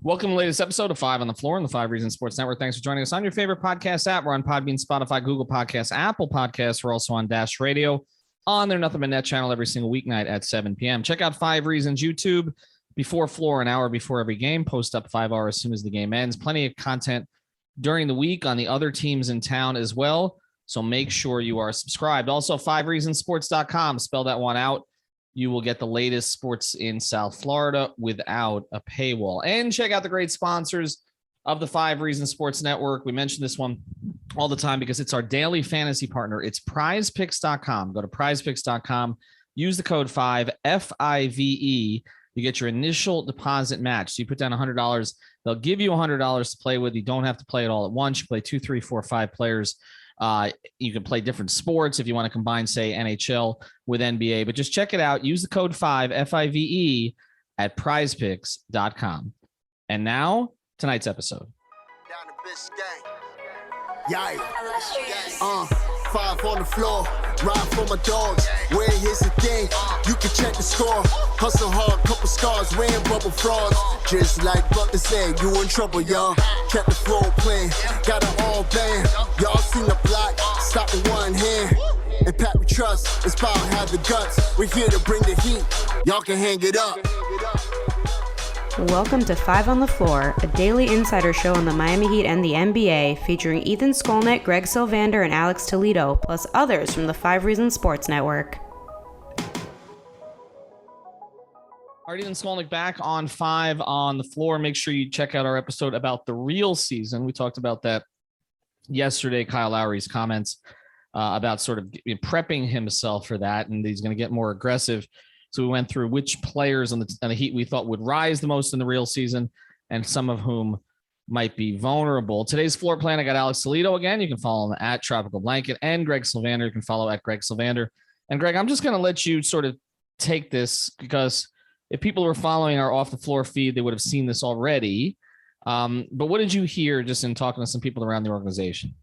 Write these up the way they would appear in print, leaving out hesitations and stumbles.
Welcome to the latest episode of Five on the Floor on the Five Reasons Sports Network. Thanks for joining us on your favorite podcast app. We're on Podbean, Spotify, Google Podcasts, Apple Podcasts. We're also on Dash Radio on their Nothing But Net channel every single weeknight at 7 p.m. Check out Five Reasons YouTube before Floor, an hour before every game. Post up 5 hours as soon as the game ends. Plenty of content during the week on the other teams in town as well. So make sure you are subscribed. Also, fivereasonsports.com. Spell that one out. You will get the latest sports in South Florida without a paywall. And check out the great sponsors of the Five Reasons Sports Network. We mention this one all the time because it's our daily fantasy partner. It's prizepicks.com. Go to prizepicks.com. Use the code 5, F-I-V-E. You get your initial deposit match. So you put down $100. They'll give you $100 to play with. You don't have to play it all at once. You play 2, 3, 4, 5 players. You can play different sports if you want to combine, say, NHL with NBA, but just check it out. Use the code 5, F-I-V-E, at prizepicks.com. And now, tonight's episode. Down the Biscayne. Yikes. 5 on the floor, ride for my dogs. Where here's the thing, you can check the score. Hustle hard, couple scars, wearing bubble frauds. Just like Butler said, you in trouble, y'all. Kept the floor playing, got it all banned. Y'all seen the block, stop with one hand. And Pat, we trust, it's power, have the guts. We're here to bring the heat, y'all can hang it up. Welcome to Five on the Floor, a daily insider show on the Miami Heat and the NBA, featuring Ethan Skolnick, Greg Sylvander, and Alex Toledo, plus others from the Five Reasons Sports Network. All right, Ethan Skolnick back on Five on the Floor. Make sure you check out our episode about the real season. We talked about that yesterday, Kyle Lowry's comments about sort of prepping himself for that, and he's going to get more aggressive. So we went through which players on the Heat we thought would rise the most in the real season and some of whom might be vulnerable. Today's floor plan, I got Alex Toledo again. You can follow him at Tropical Blanket, and Greg Sylvander. You can follow at Greg Sylvander. And Greg, I'm just going to let you sort of take this because if people were following our off the floor feed, they would have seen this already. But what did you hear just in talking to some people around the organization?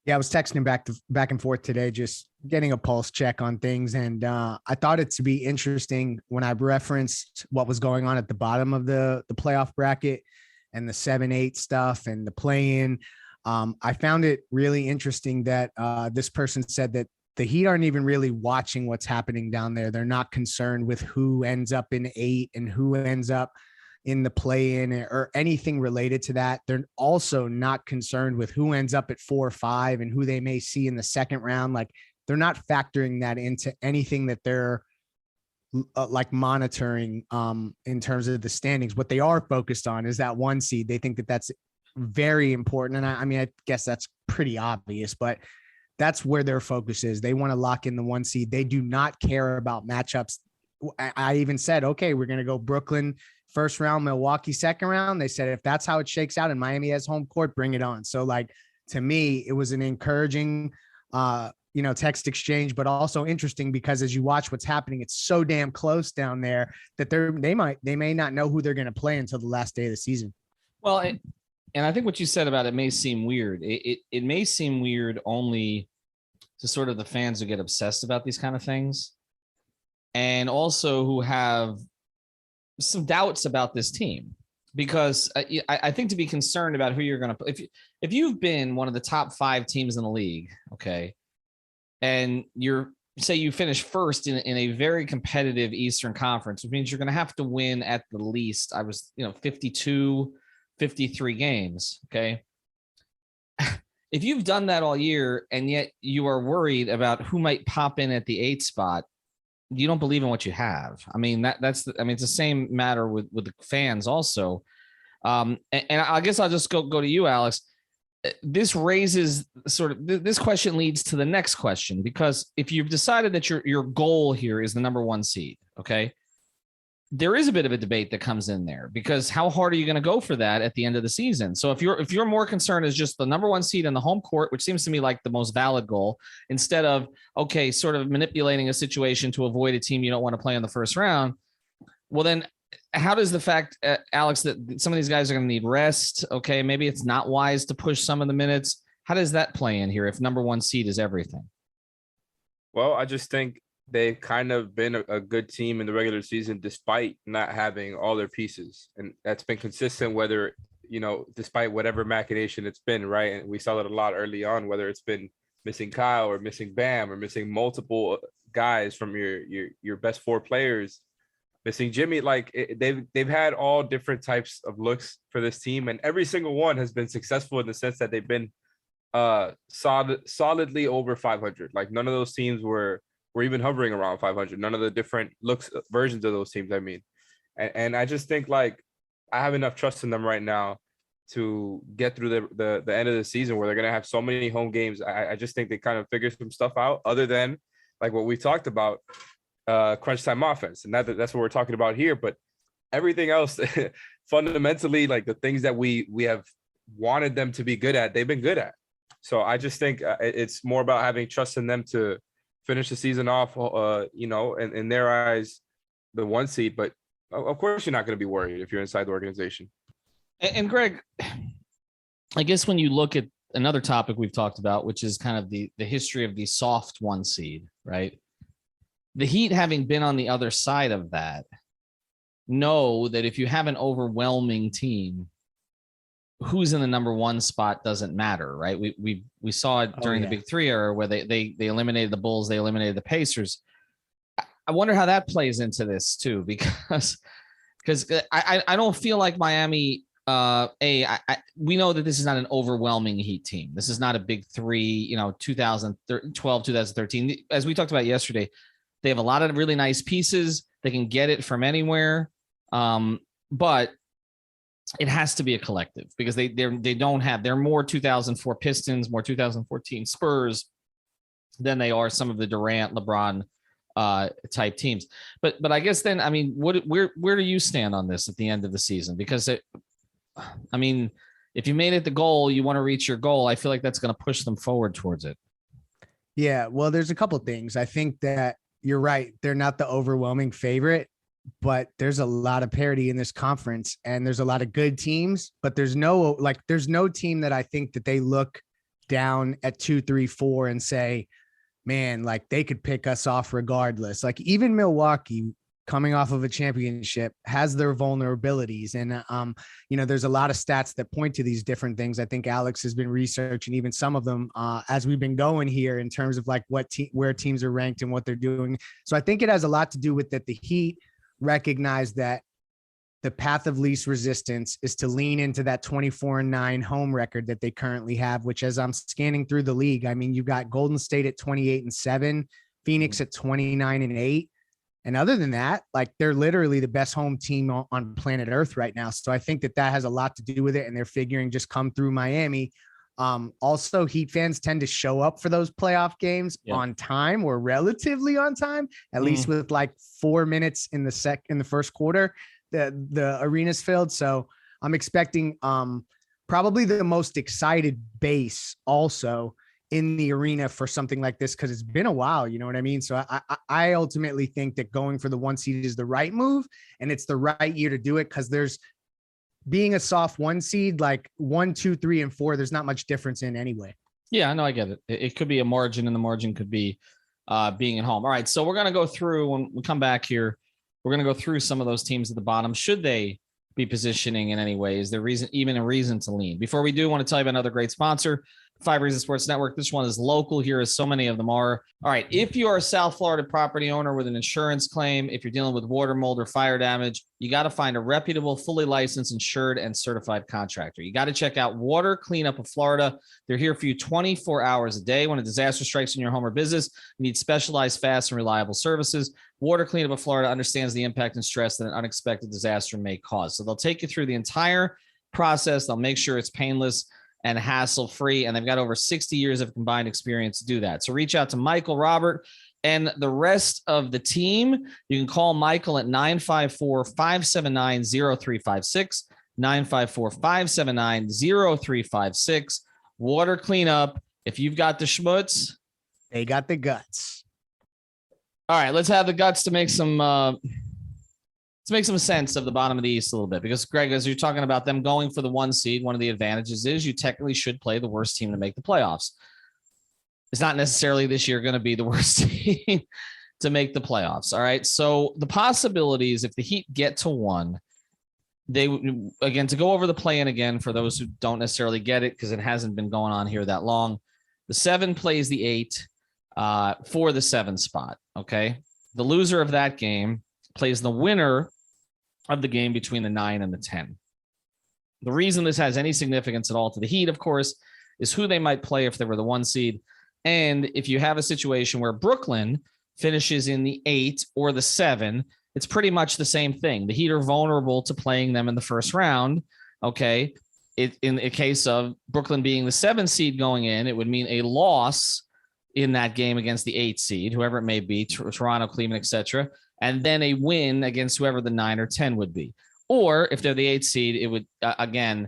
Yeah, I was texting back and forth today, just getting a pulse check on things. And I thought it to be interesting when I referenced what was going on at the bottom of the playoff bracket and the 7-8 stuff and the play-in. I found it really interesting that this person said that the Heat aren't even really watching what's happening down there. They're not concerned with who ends up in 8 and who ends up in the play-in or anything related to that. They're also not concerned with who ends up at 4 or 5 and who they may see in the second round. Like, they're not factoring that into anything that they're like monitoring in terms of the standings. What they are focused on is that 1 seed. They think that that's very important. And I mean, I guess that's pretty obvious, but that's where their focus is. They want to lock in the 1 seed. They do not care about matchups. I even said, okay, we're going to go Brooklyn first round, Milwaukee second round. They said, if that's how it shakes out and Miami has home court, bring it on. So like, to me, it was an encouraging, text exchange, but also interesting because as you watch what's happening, it's so damn close down there that they may not know who they're going to play until the last day of the season. Well, and I think what you said about it may seem weird. It may seem weird only to sort of the fans who get obsessed about these kind of things and also who have some doubts about this team, because I think to be concerned about who you're going to play. If you've been one of the top 5 teams in the league, okay, and you finish first in a very competitive Eastern Conference, which means you're going to have to win at the least, 52, 53 games, okay? If you've done that all year and yet you are worried about who might pop in at the 8 spot, you don't believe in what you have. I mean, it's the same matter with the fans also. And I guess I'll just go to you, Alex. This raises this question leads to the next question, because if you've decided that your goal here is the number 1 seed, okay, there is a bit of a debate that comes in there, because how hard are you going to go for that at the end of the season? So if you're more concerned as just the number 1 seed in the home court, which seems to me like the most valid goal, instead of, okay, sort of manipulating a situation to avoid a team you don't want to play in the first round, well, then how does the fact, Alex, that some of these guys are going to need rest, okay, maybe it's not wise to push some of the minutes. How does that play in here if number 1 seed is everything? Well, I just think they've kind of been a good team in the regular season despite not having all their pieces. And that's been consistent, whether, despite whatever machination it's been, right? And we saw it a lot early on, whether it's been missing Kyle or missing Bam or missing multiple guys from your best 4 players, missing Jimmy. Like they've had all different types of looks for this team, and every single one has been successful in the sense that they've been solidly over 500. Like none of those teams were even hovering around 500. None of the different looks versions of those teams, I mean. And I just think like I have enough trust in them right now to get through the end of the season where they're going to have so many home games. I just think they kind of figure some stuff out other than like what we talked about, crunch time offense. And that's what we're talking about here. But everything else, fundamentally, like the things that we have wanted them to be good at, they've been good at. So I just think it's more about having trust in them to finish the season off, in their eyes, the 1 seed. But of course, you're not going to be worried if you're inside the organization. And Greg, I guess when you look at another topic we've talked about, which is kind of the history of the soft 1 seed, right? The Heat, having been on the other side of that, know that if you have an overwhelming team, who's in the number 1 spot doesn't matter, right? We saw it during the Big 3 era where they eliminated the Bulls, they eliminated the Pacers. I wonder how that plays into this too, because I don't feel like Miami. We know that this is not an overwhelming Heat team. This is not a Big 3. 2012, 2013. As we talked about yesterday, they have a lot of really nice pieces. They can get it from anywhere, but it has to be a collective because they're more 2004 Pistons, more 2014 Spurs than they are some of the Durant, LeBron type teams. But I guess then, I mean, where do you stand on this at the end of the season? Because if you made it the goal, you want to reach your goal, I feel like that's going to push them forward towards it. Yeah, well, there's a couple things. I think that you're right. They're not the overwhelming favorite, but there's a lot of parity in this conference and there's a lot of good teams, but there's no team that I think that they look down at 2, 3, 4 and say, man, like they could pick us off regardless. Like even Milwaukee, coming off of a championship, has their vulnerabilities. And, there's a lot of stats that point to these different things. I think Alex has been researching even some of them as we've been going here in terms of like where teams are ranked and what they're doing. So I think it has a lot to do with that. The Heat recognize that the path of least resistance is to lean into that 24-9 home record that they currently have, which as I'm scanning through the league, I mean, you've got Golden State at 28-7, Phoenix at 29-8. And other than that, like they're literally the best home team on planet Earth right now. So I think that has a lot to do with it. And they're figuring just come through Miami. Also, Heat fans tend to show up for those playoff games on time or relatively on time, at least with like 4 minutes in the first quarter, the arena's filled. So I'm expecting probably the most excited base also in the arena for something like this, because it's been a while, you know what I mean? So I ultimately think that going for the 1 seed is the right move, and it's the right year to do it, because there's being a soft 1 seed, like 1, 2, 3, and 4, there's not much difference in anyway. Yeah, I know. I get it. It could be a margin, and the margin could be being at home. All right. So we're going to go through, when we come back here, we're going to go through some of those teams at the bottom. Should they be positioning in any way? Is there even a reason to lean? Before we do, I want to tell you about another great sponsor, 5 Reasons Sports Network. This one is local here, as so many of them are. All right. If you are a South Florida property owner with an insurance claim, if you're dealing with water, mold, or fire damage, you got to find a reputable, fully licensed, insured, and certified contractor. You got to check out Water Cleanup of Florida. They're here for you 24 hours a day. When a disaster strikes in your home or business, you need specialized, fast, and reliable services. Water Cleanup of Florida understands the impact and stress that an unexpected disaster may cause. So they'll take you through the entire process. They'll make sure it's painless and hassle-free, and they've got over 60 years of combined experience to do that. So reach out to Michael, Robert, and the rest of the team. You can call Michael at 954-579-0356, 954-579-0356. Water Cleanup. If you've got the schmutz, they got the guts. All right, let's have the guts to make some sense of the bottom of the East a little bit, because Greg, as you're talking about them going for the 1 seed, one of the advantages is you technically should play the worst team to make the playoffs. It's not necessarily this year going to be the worst team to make the playoffs. All right. So the possibilities, if the Heat get to 1, they, again, to go over the play-in again for those who don't necessarily get it because it hasn't been going on here that long. The 7 plays the 8 for the 7 spot. Okay. The loser of that game plays the winner of the game between the 9 and the 10. The reason this has any significance at all to the Heat, of course, is who they might play if they were the 1 seed. And if you have a situation where Brooklyn finishes in the 8 or the 7, it's pretty much the same thing. The Heat are vulnerable to playing them in the first round. Okay. In a case of Brooklyn being the 7 seed going in, it would mean a loss in that game against the 8 seed, whoever it may be, Toronto, Cleveland, etc., and then a win against whoever the 9 or 10 would be. Or if they're the 8 seed, it would I'll go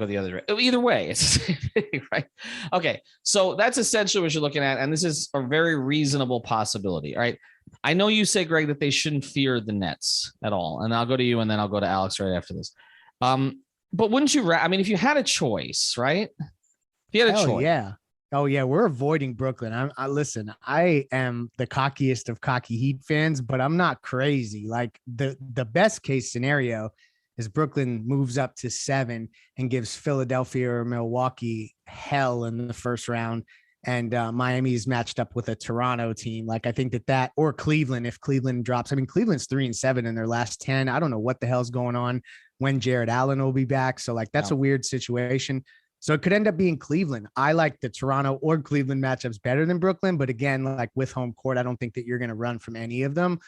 the other way. Either way, it's the same thing, right? Okay, so that's essentially what you're looking at, and this is a very reasonable possibility. All right, I know you say, Greg, that they shouldn't fear the Nets at all, and I'll go to you, and then I'll go to Alex right after this. But wouldn't you? I mean, if you had a choice, right? If you had a choice, yeah. Oh yeah, we're avoiding Brooklyn. Listen, I am the cockiest of cocky Heat fans, but I'm not crazy. Like the best case scenario is Brooklyn moves up to 7 and gives Philadelphia or Milwaukee hell in the first round. And Miami is matched up with a Toronto team. Like, I think that or Cleveland, if Cleveland drops, I mean, Cleveland's 3-7 in their last 10. I don't know what the hell's going on when Jared Allen will be back. So like, that's a weird situation. So it could end up being Cleveland. I like the Toronto or Cleveland matchups better than Brooklyn. But again, like with home court, I don't think that you're going to run from any of them.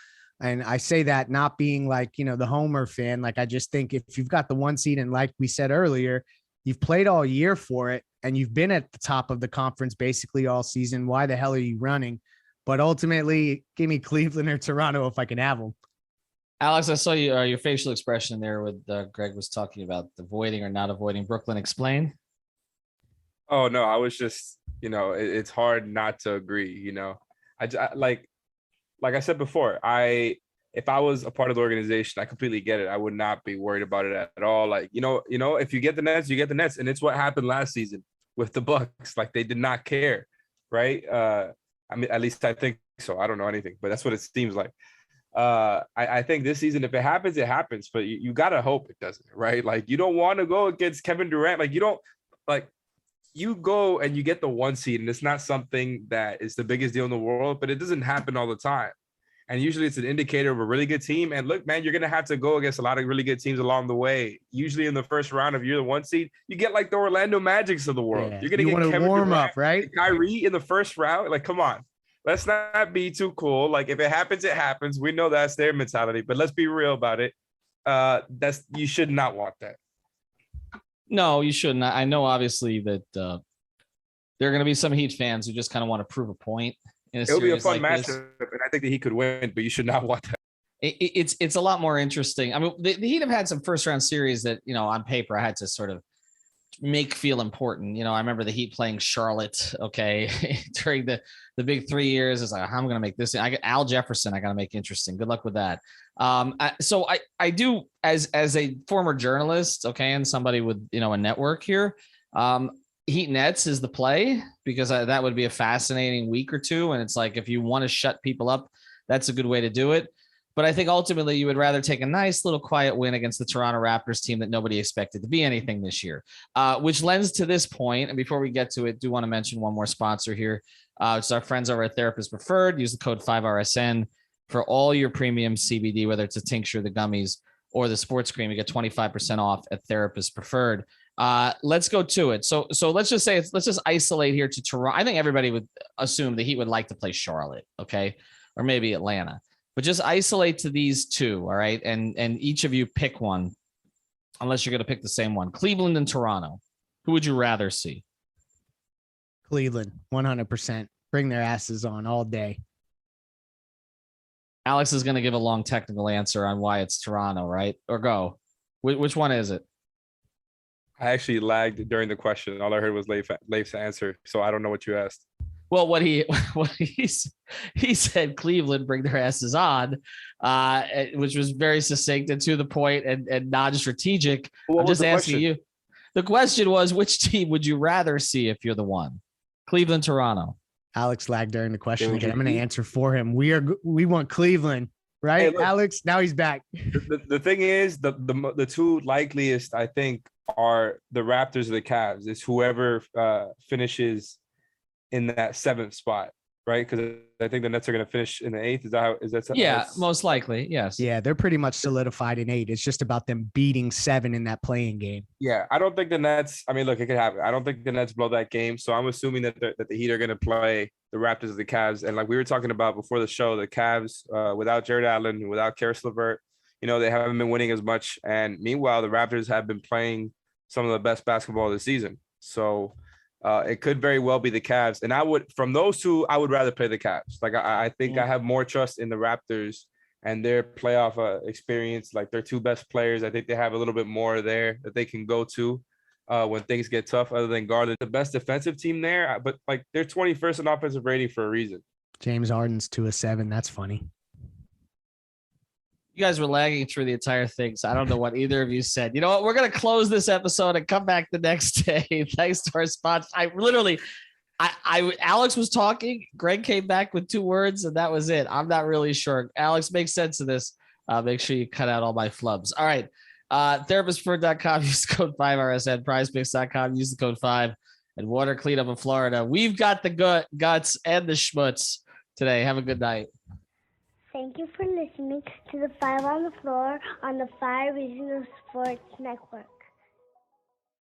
And I say that not being like, the Homer fan. Like, I just think if you've got the 1 seed and like we said earlier, you've played all year for it and you've been at the top of the conference basically all season, why the hell are you running? But ultimately, give me Cleveland or Toronto if I can have them. Alex, I saw you, your facial expression there with Greg was talking about avoiding or not avoiding Brooklyn. Explain. Oh, no, I was just, it's hard not to agree, I like I said before, if I was a part of the organization, I completely get it. I would not be worried about it at all. Like, if you get the Nets, you get the Nets. And it's what happened last season with the Bucks. Like, they did not care, right? I mean, at least I think so. I don't know anything, but that's what it seems like. I think this season, if it happens, it happens. But you got to hope it doesn't, right? Like, you don't want to go against Kevin Durant. Like, you go and you get the 1 seed, and it's not something that is the biggest deal in the world, but it doesn't happen all the time. And usually it's an indicator of a really good team. And look, man, you're going to have to go against a lot of really good teams along the way. Usually in the first round, if you're the 1 seed, you get like the Orlando Magics of the world. Yeah. You're going to get Kevin warm Durant, up, right? Kyrie in the first round. Like, come on, let's not be too cool. Like, if it happens, it happens. We know that's their mentality, but let's be real about it. You should not want that. No, you shouldn't. I know obviously that there are going to be some Heat fans who just kind of want to prove a point. It'll be a fun matchup, and I think that he could win, but you should not want that. It's a lot more interesting. I mean, the Heat have had some first round series that, on paper I had to sort of make feel important. I remember the Heat playing Charlotte, okay, during the big 3 years. It's like, how am I going to make this? I got Al Jefferson. I got to make interesting. Good luck with that. So I do, as a former journalist, okay, and somebody with, a network here, Heat Nets is the play, because that would be a fascinating week or two. And it's like, if you want to shut people up, that's a good way to do it. But I think ultimately you would rather take a nice little quiet win against the Toronto Raptors team that nobody expected to be anything this year, which lends to this point. And before we get to it, do want to mention one more sponsor here. It's our friends over at Therapist Preferred. Use the code 5RSN for all your premium CBD, whether it's a tincture, the gummies, or the sports cream. You get 25% off at Therapist Preferred. Let's go to it. So let's just say let's just isolate here to Toronto. I think everybody would assume the Heat would like to play Charlotte, okay, or maybe Atlanta, but just isolate to these two, all right? And each of you pick one, unless you're going to pick the same one. Cleveland and Toronto. Who would you rather see? Cleveland, 100%. Bring their asses on all day. Alex is going to give a long technical answer on why it's Toronto, right? Or go. Which one is it? I actually lagged during the question. All I heard was Leif's answer, so I don't know what you asked. Well, what he said, Cleveland, bring their asses on, which was very succinct and to the point and non-strategic. I'm just asking you. The question was, which team would you rather see if you're the one? Cleveland, Toronto. Alex lagged during the question Hey, again. I'm going to answer for him. We want Cleveland, right? Hey, look. Alex, now he's back. The thing is, the two likeliest, I think, are the Raptors or the Cavs. It's whoever finishes in that 7th spot, right? Because I think the Nets are going to finish in the 8th. Is that Yeah, that's- most likely. Yes. Yeah, they're pretty much solidified in 8. It's just about them beating 7 in that playing game. Yeah, I don't think the Nets. I mean, look, it could happen. I don't think the Nets blow that game. So I'm assuming that the Heat are going to play the Raptors or the Cavs. And like we were talking about before the show, the Cavs without Jared Allen, without Karis LeVert, they haven't been winning as much. And meanwhile, the Raptors have been playing some of the best basketball of the season. So it could very well be the Cavs. And from those two, I would rather play the Cavs. Like I think I have more trust in the Raptors and their playoff experience. Like their 2 best players, I think they have a little bit more there that they can go to when things get tough, other than Garland, the best defensive team there. But like they're 21st in offensive rating for a reason. James Harden's 2-7. That's funny. You guys were lagging through the entire thing, so I don't know what either of you said. You know what? We're going to close this episode and come back the next day. Thanks to our sponsors. Alex was talking. Greg came back with 2 words, and that was it. I'm not really sure. Alex, make sense of this. Make sure you cut out all my flubs. All right. Therapistford.com. Use the code 5RSN. PrizePicks.com. Use the code 5. And Water Cleanup in Florida. We've got the guts and the schmutz today. Have a good night. Thank you for listening to the 5 on the Floor on the 5 Regional Sports Network.